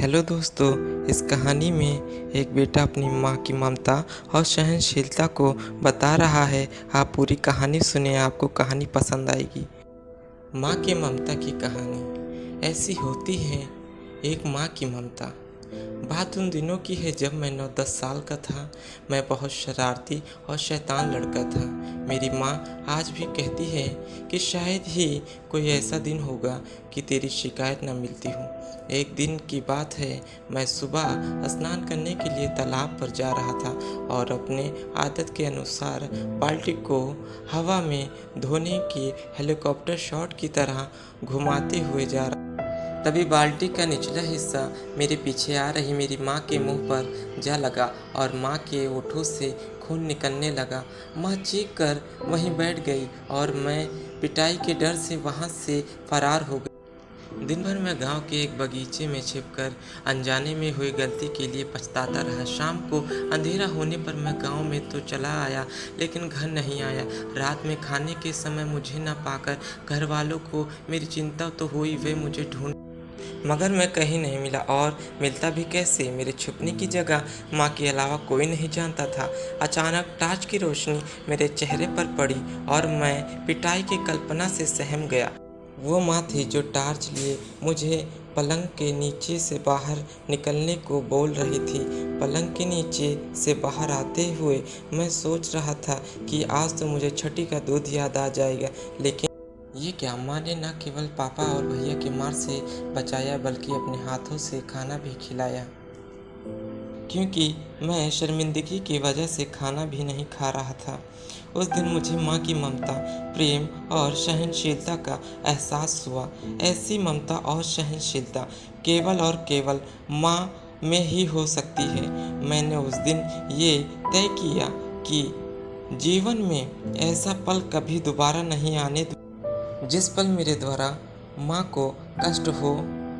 Hello दोस्तों, इस कहानी में एक बेटा अपनी माँ की ममता और सहनशीलता को बता रहा है। आप पूरी कहानी सुनिए, आपको कहानी पसंद आएगी। माँ की ममता की कहानी ऐसी होती है। एक माँ की ममता। बात उन दिनों की है जब मैं 9-10 साल का था। मैं बहुत शरारती और शैतान लड़का था। मेरी माँ आज भी कहती है कि शायद ही कोई ऐसा दिन होगा कि तेरी शिकायत न मिलती हो। एक दिन की बात है, मैं सुबह स्नान करने के लिए तालाब पर जा रहा था और अपने आदत के अनुसार बाल्टी को हवा में धोने की हेलीकॉप्टर शॉट की तरह घुमाते हुए जा रहा। तभी बाल्टी का निचला हिस्सा मेरे पीछे आ रही मेरी माँ के मुंह पर जा लगा और माँ के होठों से खून निकलने लगा। माँ चीख कर वहीं बैठ गई और मैं पिटाई के डर से वहाँ से फरार हो गई। दिन भर मैं गांव के एक बगीचे में छिपकर अनजाने में हुई गलती के लिए पछताता रहा। शाम को अंधेरा होने पर मैं गांव में तो चला आया, लेकिन घर नहीं आया। रात में खाने के समय मुझे न पाकर घर वालों को मेरी चिंता तो हुई, वे मुझे ढूंढ मगर मैं कहीं नहीं मिला। और मिलता भी कैसे? मेरे छुपने की जगह माँ के अलावा कोई नहीं जानता था। अचानक टॉर्च की रोशनी मेरे चेहरे पर पड़ी और मैं पिटाई की कल्पना से सहम गया। वो माँ थी जो टॉर्च लिए मुझे पलंग के नीचे से बाहर निकलने को बोल रही थी। पलंग के नीचे से बाहर आते हुए मैं सोच रहा था कि आज तो मुझे छठी का दूध याद आ जाएगा। लेकिन ये क्या, माँ ने न केवल पापा और भैया के मार से बचाया बल्कि अपने हाथों से खाना भी खिलाया, क्योंकि मैं शर्मिंदगी की वजह से खाना भी नहीं खा रहा था। उस दिन मुझे माँ की ममता, प्रेम और सहनशीलता का एहसास हुआ। ऐसी ममता और सहनशीलता केवल और केवल माँ में ही हो सकती है। मैंने उस दिन ये तय किया कि जीवन में ऐसा पल कभी दोबारा नहीं आने दूँ जिस पल मेरे द्वारा माँ को कष्ट हो।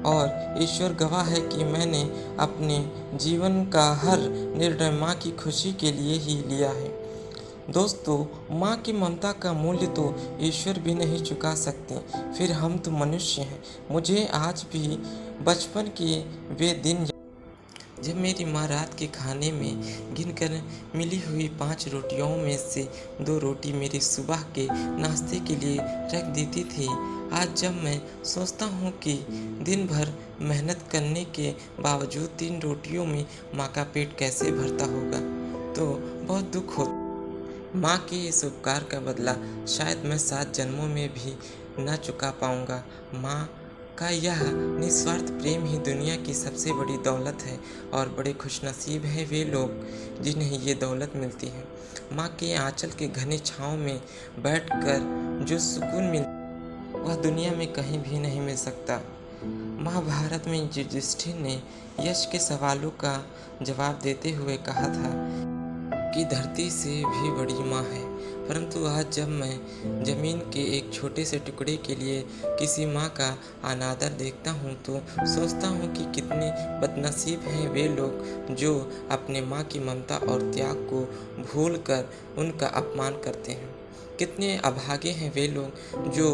और ईश्वर गवाह है कि मैंने अपने जीवन का हर निर्णय माँ की खुशी के लिए ही लिया है। दोस्तों, माँ की ममता का मूल्य तो ईश्वर भी नहीं चुका सकते, फिर हम तो मनुष्य हैं। मुझे आज भी बचपन के वे दिन जब मेरी माँ रात के खाने में गिनकर मिली हुई 5 रोटियों में से 2 रोटी मेरी सुबह के नाश्ते के लिए रख देती थी। आज जब मैं सोचता हूँ कि दिन भर मेहनत करने के बावजूद 3 रोटियों में माँ का पेट कैसे भरता होगा, तो बहुत दुख होता। माँ के इस उपकार का बदला शायद मैं 7 जन्मों में भी न चुका पाऊँगा। माँ का यह निस्वार्थ प्रेम ही दुनिया की सबसे बड़ी दौलत है और बड़े खुशनसीब हैं वे लोग जिन्हें ये दौलत मिलती है। माँ के आंचल के घने छाँव में बैठकर जो सुकून मिलता वह दुनिया में कहीं भी नहीं मिल सकता। महाभारत में युधिष्ठिर ने यश के सवालों का जवाब देते हुए कहा था कि धरती से भी बड़ी माँ है। परंतु आज जब मैं ज़मीन के एक छोटे से टुकड़े के लिए किसी माँ का अनादर देखता हूँ तो सोचता हूँ कि कितने बदनसीब हैं वे लोग जो अपने माँ की ममता और त्याग को भूलकर उनका अपमान करते हैं। कितने अभागे हैं वे लोग जो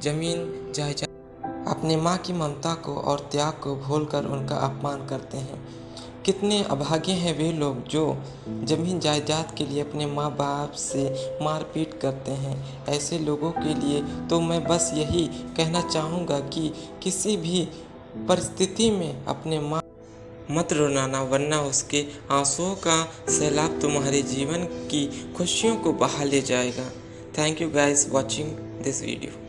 ज़मीन जायदाद अपने माँ की ममता को और त्याग को भूलकर उनका अपमान करते हैं। कितने अभागे हैं वे लोग जो ज़मीन जायदाद के लिए अपने माँ बाप से मारपीट करते हैं। ऐसे लोगों के लिए तो मैं बस यही कहना चाहूँगा कि किसी भी परिस्थिति में अपने माँ मत रुलाना, वरना उसके आंसुओं का सैलाब तुम्हारे जीवन की खुशियों को बहा ले जाएगा। Thank you guys watching this video.